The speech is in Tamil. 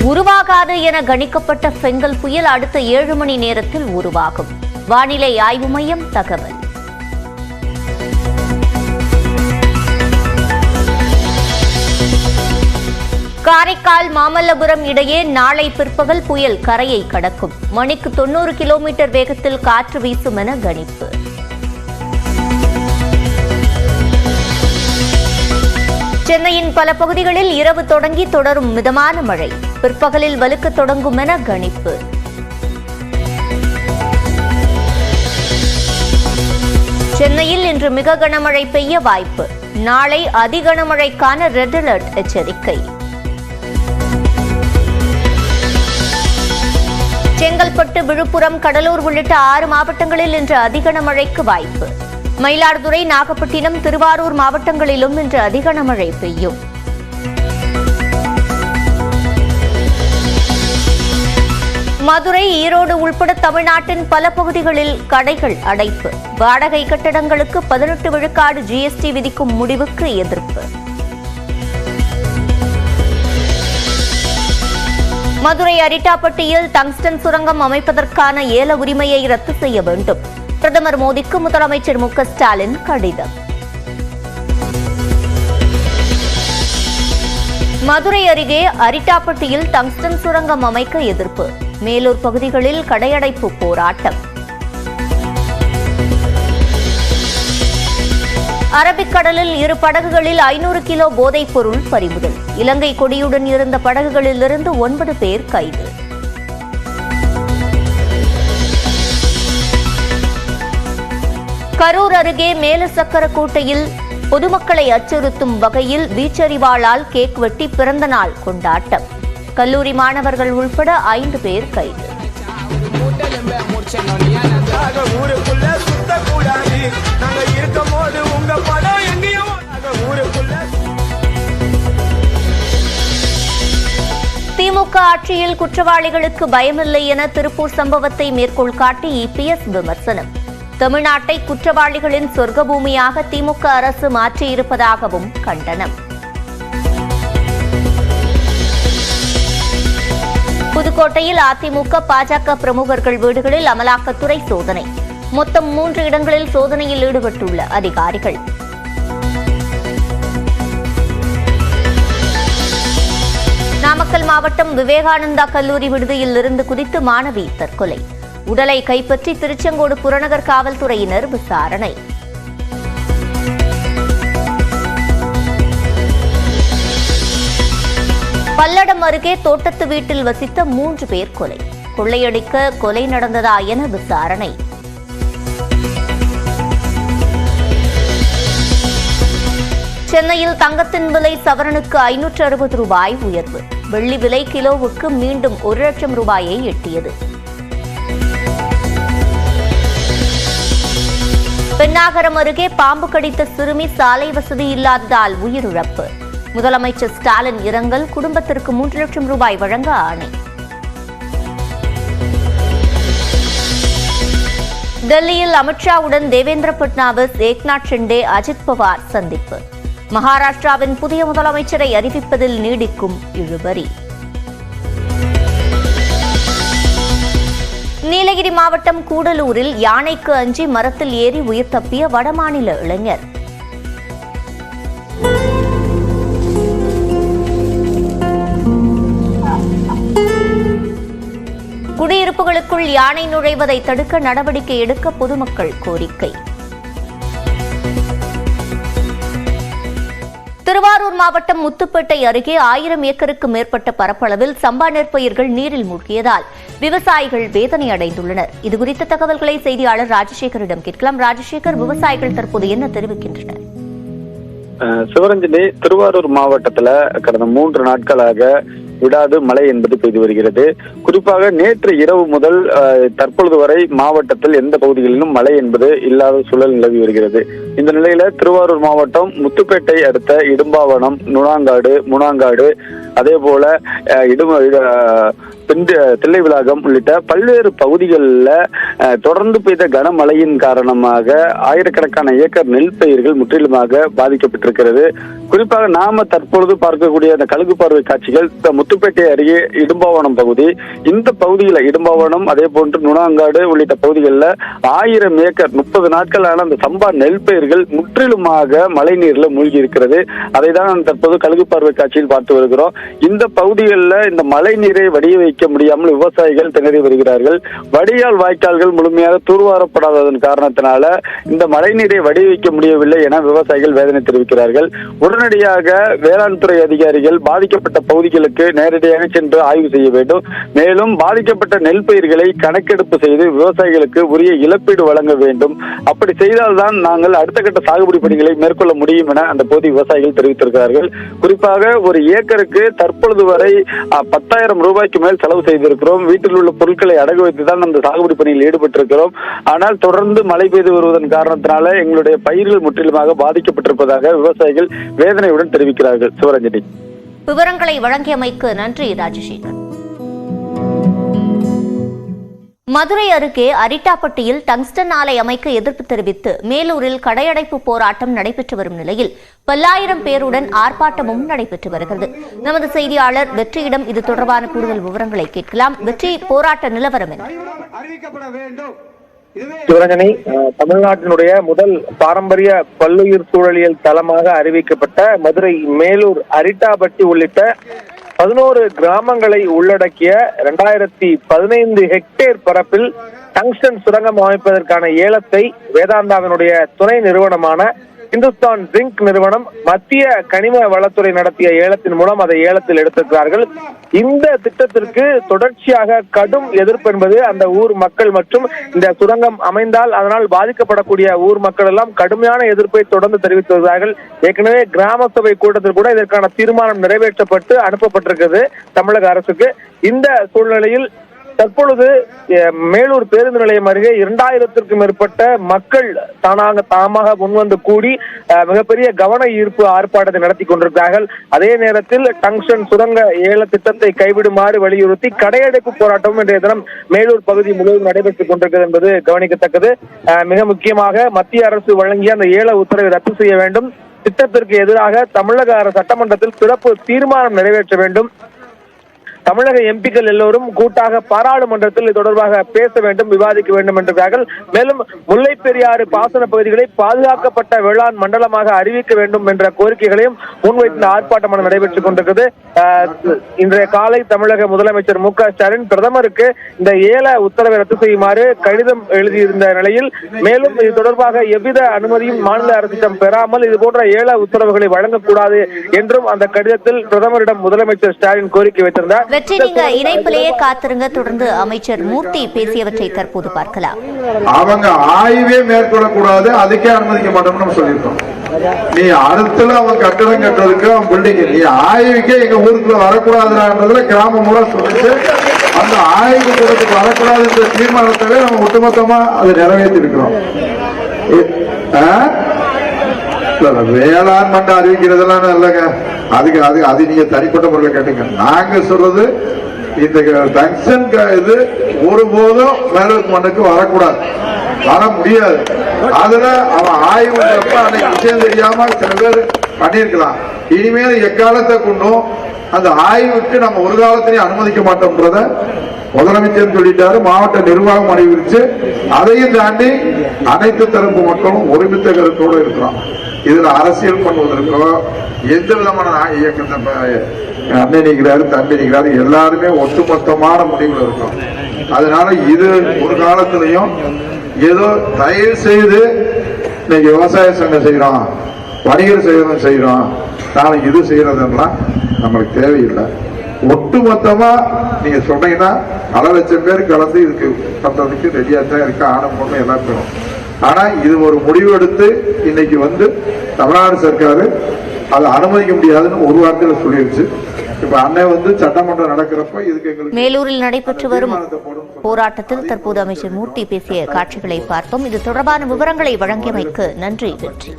உருவாகாது என கணிக்கப்பட்ட பெங்கல் புயல் அடுத்த 7 மணி நேரத்தில் உருவாகும். வானிலை ஆய்வு மையம் தகவல். காரைக்கால் மாமல்லபுரம் இடையே நாளை பிற்பகல் புயல் கரையை கடக்கும். மணிக்கு 90 கிலோமீட்டர் வேகத்தில் காற்று வீசும் என கணிப்பு. சென்னையின் பல பகுதிகளில் இரவு தொடங்கி தொடரும் மிதமான மழை. பிற்பகலில் வலுக்க தொடங்கும் என கணிப்பு. சென்னையில் இன்று மிக கனமழை பெய்ய வாய்ப்பு. நாளை அதி கனமழைக்கான ரெட் அலர்ட் எச்சரிக்கை. செங்கல்பட்டு, விழுப்புரம், கடலூர் உள்ளிட்ட 6 மாவட்டங்களில் இன்று அதி கனமழைக்கு வாய்ப்பு. மயிலாடுதுறை, நாகப்பட்டினம், திருவாரூர் மாவட்டங்களிலும் இன்று அதி கனமழை பெய்யும். மதுரை, ஈரோடு உள்பட தமிழ்நாட்டின் பல பகுதிகளில் கடைகள் அடைப்பு. வாடகை கட்டடங்களுக்கு 18 விழுக்காடு ஜிஎஸ்டி விதிக்கும் முடிவுக்கு எதிர்ப்பு. மதுரை அரிட்டாப்பட்டியில் டங்ஸ்டன் சுரங்கம் அமைப்பதற்கான ஏல உரிமையை ரத்து செய்ய வேண்டும். பிரதமர் மோடிக்கு முதலமைச்சர் மு.க. ஸ்டாலின் கடிதம். மதுரை அருகே அரிட்டாப்பட்டியில் டங்ஸ்டன் சுரங்கம் அமைக்க எதிர்ப்பு. மேலூர் பகுதிகளில் கடையடைப்பு போராட்டம். அரபிக்கடலில் 2 படகுகளில் 500 கிலோ போதைப் பொருள் பறிமுதல். இலங்கை கொடியுடன் இருந்த படகுகளிலிருந்து 9 பேர் கைது. கரூர் அருகே மேலசக்கரக்கோட்டையில் பொதுமக்களை அச்சுறுத்தும் வகையில் வீச்சறிவாளால் கேக் வெட்டி பிறந்த நாள் கொண்டாட்டம். கல்லூரி மாணவர்கள் உள்பட 5 பேர் கைது. திமுக ஆட்சியில் குற்றவாளிகளுக்கு பயமில்லை என திருப்பூர் சம்பவத்தை மேற்கோள் காட்டி இபிஎஸ் விமர்சனம். தமிழ்நாட்டை குற்றவாளிகளின் சொர்க்க பூமியாக திமுக அரசு மாற்றியிருப்பதாகவும் கண்டனம். புதுக்கோட்டையில் அதிமுக, பாஜக பிரமுகர்கள் வீடுகளில் அமலாக்கத்துறை சோதனை. மொத்தம் 3 இடங்களில் சோதனையில் ஈடுபட்டுள்ள அதிகாரிகள். நாமக்கல் மாவட்டம் விவேகானந்தா கல்லூரி விடுதியில் இருந்து குதித்து மாணவி தற்கொலை. உடலை கைப்பற்றி திருச்செங்கோடு புறநகர் காவல்துறையினர் விசாரணை. பல்லடம் அருகே தோட்டத்து வீட்டில் வசித்த 3 பேர் கொலை. கொள்ளையடிக்க கொலை நடந்ததா என விசாரணை. சென்னையில் தங்கத்தின் விலை சவரனுக்கு 560 ரூபாய் உயர்வு. வெள்ளி விலை கிலோவுக்கு மீண்டும் 1 லட்சம் ரூபாயை எட்டியது. பென்னாகரம் அருகே பாம்பு கடித்த சிறுமி சாலை வசதி இல்லாததால் உயிரிழப்பு. முதலமைச்சர் ஸ்டாலின் இரங்கல். குடும்பத்திற்கு 3 லட்சம் ரூபாய் வழங்க ஆணை. டெல்லியில் அமித்ஷாவுடன் தேவேந்திர பட்னாவிஸ், ஏக்நாத் ஷிண்டே, அஜித் பவார் சந்திப்பு. மகாராஷ்டிராவின் புதிய முதலமைச்சரை அறிவிப்பதில் நீடிக்கும் இழுபறி. நீலகிரி மாவட்டம் கூடலூரில் யானைக்கு அஞ்சி மரத்தில் ஏறி உயிர் தப்பிய வடமாநில இளைஞர். குடியிருப்புகளுக்குள் யானை நுழைவதை தடுக்க நடவடிக்கை எடுக்க பொதுமக்கள் கோரிக்கை. திருவாரூர் மாவட்டம் முத்துப்பேட்டை அருகே 1000 ஏக்கருக்கு மேற்பட்ட பரப்பளவில் சம்பா நெற்பயிர்கள் நீரில் மூழ்கியதால் விவசாயிகள் வேதனை அடைந்துள்ளனர். இதுகுறித்த தகவல்களை செய்தியாளர் ராஜசேகரிடம் கேட்கலாம். ராஜசேகர், விவசாயிகள் தற்போது என்ன தெரிவிக்கின்றனர்? சிவரஞ்சனி, திருவாரூர் மாவட்டத்துல கடந்த 3 நாட்களாக விடாது மழை என்பது பெய்து வருகிறது. குறிப்பாக நேற்று இரவு முதல் தற்பொழுது வரை மாவட்டத்தில் எந்த பகுதிகளிலும் மழை என்பது இல்லாத சூழல் நிலவி வருகிறது. இந்த நிலையில திருவாரூர் மாவட்டம் முத்துப்பேட்டை அடுத்த இடும்பாவனம், முனாங்காடு, அதே போல தில்லைவிளாகம் உள்ளிட்ட பல்வேறு பகுதிகளில் தொடர்ந்து பெய்த கனமழையின் காரணமாக ஆயிரக்கணக்கான ஏக்கர் நெல் பயிர்கள் முற்றிலுமாக பாதிக்கப்பட்டிருக்கிறது. குறிப்பாக நாம தற்பொழுது பார்க்கக்கூடிய அந்த கழுகு பார்வை காட்சிகள் முத்துப்பேட்டை அருகே இடும்பாவனம் பகுதி. இந்த பகுதியில் இடும்பாவனம், அதே போன்று நுணாங்காடு உள்ளிட்ட பகுதிகளில் 1000 ஏக்கர் 30 நாட்களான அந்த சம்பா நெல் பயிர்கள் முற்றிலுமாக மழை நீர்ல மூழ்கி இருக்கிறது. அதை தான் தற்போது கழுகு பார்வை காட்சியில் பார்த்து வருகிறோம். இந்த பகுதிகளில் இந்த மழை நீரை வடிய வைக்க முடியாமல் விவசாயிகள் திணறி வருகிறார்கள். வடிகால் வாய்க்கால்கள் முழுமையாக தூர்வாரப்படாததன் காரணத்தினால இந்த மழை நீரை வடிய வைக்க முடியவில்லை என விவசாயிகள் வேதனை தெரிவிக்கிறார்கள். உடனடியாக வேளாண் துறை அதிகாரிகள் பாதிக்கப்பட்ட பகுதிகளுக்கு நேரடியாக சென்று ஆய்வு செய்ய வேண்டும். மேலும் பாதிக்கப்பட்ட நெல் பயிர்களை கணக்கெடுப்பு செய்து விவசாயிகளுக்கு உரிய இழப்பீடு வழங்க வேண்டும். அப்படி செய்தால்தான் நாங்கள் அடுத்த கட்ட சாகுபடி பணிகளை மேற்கொள்ள முடியும் என அந்த பகுதி விவசாயிகள் தெரிவித்திருக்கிறார்கள். குறிப்பாக ஒரு ஏக்கருக்கு தற்பொழுது வரை 10,000 ரூபாய்க்கு மேல் செலவு செய்திருக்கிறோம். வீட்டில் உள்ள பொருட்களை அடகு வைத்துதான் அந்த சாகுபடி பணியில் ஈடுபட்டிருக்கிறோம். ஆனால் தொடர்ந்து மழை பெய்து வருவதன் காரணத்தினால எங்களுடைய பயிர்கள் முற்றிலுமாக பாதிக்கப்பட்டிருப்பதாக விவசாயிகள் வேதனையுடன் தெரிவிக்கிறார்கள். சிவரஞ்சனி, விவரங்களை வழங்கியமைக்கு நன்றி ராஜசேகர். மதுரை அருகே அரிட்டாப்பட்டியில் டங்ஸ்டன் ஆலை அமைக்க எதிர்ப்பு தெரிவித்து மேலூரில் கடையடைப்பு போராட்டம் நடைபெற்று வரும் நிலையில் பல்லாயிரம் பேருடன் ஆர்ப்பாட்டமும் நடைபெற்று வருகிறது. நமது செய்தியாளர் வெற்றியிடம் இது தொடர்பான கூடுதல் விவரங்களை கேட்கலாம். வெற்றி, போராட்ட நிலவரம் என்ன? சிவரஞ்சனி, தமிழ்நாட்டினுடைய முதல் பாரம்பரிய பல்லுயிர் சூழலியல் தலமாக அறிவிக்கப்பட்ட மதுரை மேலூர் அரிட்டாப்பட்டி உள்ளிட்ட 11 கிராமங்களை உள்ளடக்கிய 2015 ஹெக்டேர் பரப்பில் டங்ஸ்டன் சுரங்கம் அமைப்பதற்கான ஏலத்தை வேதாந்தாவினுடைய துணை நிறுவனமான இந்துஸ்தான் ஜிங்க் நிறுவனம் மத்திய கனிம வளத்துறை நடத்திய ஏலத்தின் மூலம் அதை ஏலத்தில் எடுத்திருக்கிறார்கள். இந்த திட்டத்திற்கு தொடர்ச்சியாக கடும் எதிர்ப்பு என்பது அந்த ஊர் மக்கள் மற்றும் இந்த சுரங்கம் அமைந்தால் அதனால் பாதிக்கப்படக்கூடிய ஊர் மக்கள் எல்லாம் கடுமையான எதிர்ப்பை தொடர்ந்து தெரிவித்து வருகிறார்கள். ஏற்கனவே கிராம சபை கூட்டத்தில் கூட இதற்கான தீர்மானம் நிறைவேற்றப்பட்டு அனுப்பப்பட்டிருக்கிறது தமிழக அரசுக்கு. இந்த சூழ்நிலையில் தற்பொழுது மேலூர் பேருந்து நிலையம் அருகே 2000த்திற்கும் மேற்பட்ட மக்கள் தாமாக முன்வந்து கூடி மிகப்பெரிய கவன ஈர்ப்பு ஆர்ப்பாட்டத்தை நடத்தி கொண்டிருக்கிறார்கள். அதே நேரத்தில் டங்ஸ்டன் சுரங்க ஏல திட்டத்தை கைவிடுமாறு வலியுறுத்தி கடையடைப்பு போராட்டம் இன்றைய தினம் மேலூர் பகுதி முழுவதும் நடைபெற்றுக் கொண்டிருக்கிறது என்பது கவனிக்கத்தக்கது. மிக முக்கியமாக மத்திய அரசு வழங்கிய அந்த ஏல உத்தரவை ரத்து செய்ய வேண்டும், திட்டத்திற்கு எதிராக தமிழக சட்டமன்றத்தில் சிறப்பு தீர்மானம் நிறைவேற்ற வேண்டும், தமிழக எம்பிக்கள் எல்லோரும் கூட்டாக பாராளுமன்றத்தில் இது தொடர்பாக பேச வேண்டும், விவாதிக்க வேண்டும் என்றார்கள். மேலும் முல்லை பெரியாறு பாசன பகுதிகளை பாதுகாக்கப்பட்ட வேளாண் மண்டலமாக அறிவிக்க வேண்டும் என்ற கோரிக்கைகளையும் முன்வைத்த ஆர்ப்பாட்டம் நடைபெற்றுக் கொண்டிருக்கிறது. இன்றைய காலை தமிழக முதலமைச்சர் மு க ஸ்டாலின் பிரதமருக்கு இந்த ஏல உத்தரவை ரத்து செய்யுமாறு கடிதம் எழுதியிருந்த நிலையில் மேலும் இது தொடர்பாக எவ்வித அனுமதியும் மாநில அரசிடம் பெறாமல் இது போன்ற ஏல உத்தரவுகளை வழங்கக்கூடாது என்றும் அந்த கடிதத்தில் பிரதமரிடம் முதலமைச்சர் ஸ்டாலின் கோரிக்கை வைத்திருந்தார். வெற்றி, நீங்க இணைப்பிலேயே காத்திருங்க. தொடர்ந்து அமைச்சர் மூர்த்தி பேசியவற்றை தற்போது பார்க்கலாம். அவங்க ஆய்வே மேற்கொள்ளக்கூடாது, அதுக்கே அனுமதிக்க மாட்டோம்னு சொல்லியிருக்கோம். நீ அடுத்துல அவன் கட்டடம் கட்டுறதுக்கு அவன் பில்டிங் நீ ஆய்வுக்கே எங்க ஊருக்குள்ள வரக்கூடாதுன்றதுல கிராம முறை சொல்லிட்டு அந்த ஆய்வு கூடத்துக்கு வரக்கூடாது என்ற தீர்மானத்தவே நம்ம ஒட்டுமொத்தமா அதை நிறைவேற்றி இருக்கிறோம். வேளாண் மண்டம் அறிவிக்கிறதெல்லாம் இல்லைங்க, அது நீங்க தனிப்பட்ட முறையில் கேட்டுங்க. நாங்க சொல்றது இந்த டங்ஸ்டன் இது ஒருபோதும் மேலூர் மண்ணுக்கு வரக்கூடாது, வர முடியாது. அதுல அவன் ஆய்வு அன்னைக்கு விஷயம் தெரியாம சில பேர் பண்ணிருக்கலாம். இனிமேல் எக்காலத்தை கொண்டும் அந்த ஆய்வுக்கு நம்ம ஒரு காலத்திலேயே அனுமதிக்க மாட்டோம்ன்றத முதலமைச்சர் சொல்லிட்டாரு, மாவட்ட நிர்வாகம் அறிவிச்சு. அதையும் தாண்டி அனைத்து தரப்பு மக்களும் ஒருமித்த கருத்தோடு இருக்கிறோம். இதுல அரசியல் பண்ணுவதற்கோ எந்த விதமான அண்ணன் நிற்கிறாரு தம்பி நிற்கிறாரு எல்லாருமே ஒட்டுமொத்தமான முடிவுல இருக்கும். அதனால இது ஒரு காலத்திலையும் ஏதோ தயவு செய்து இன்னைக்கு விவசாய சங்கம் செய்யறோம், வணிகர் செய்யறோம், நாளைக்கு இது செய்யறதுலாம் நம்மளுக்கு தேவையில்லை. ஒட்டுமொத்தமா நீங்க சொன்னீங்கன்னா 1,00,000 பேர் கலந்து இதுக்கு பண்றதுக்கு ரெடியா தான் இருக்க, ஆணும் பொண்ணு எல்லாருக்கும். ஆனா இது ஒரு முடிவு எடுத்து இன்னைக்கு தமிழ்நாடு சர்க்காரு அதை அனுமதிக்க முடியாதுன்னு ஒரு வார்த்தையில சொல்லிருச்சு. இப்ப அண்ணன் சட்டமன்றம் நடக்கிறப்ப இதுக்கு எங்களுக்கு மேலூரில் நடைபெற்று வரும் போராட்டத்தில் தற்போது அமைச்சர் மூர்த்தி பேசிய காட்சிகளை பார்த்தோம். இது தொடர்பான விவரங்களை வழங்கியமைக்கு நன்றி வெற்றி.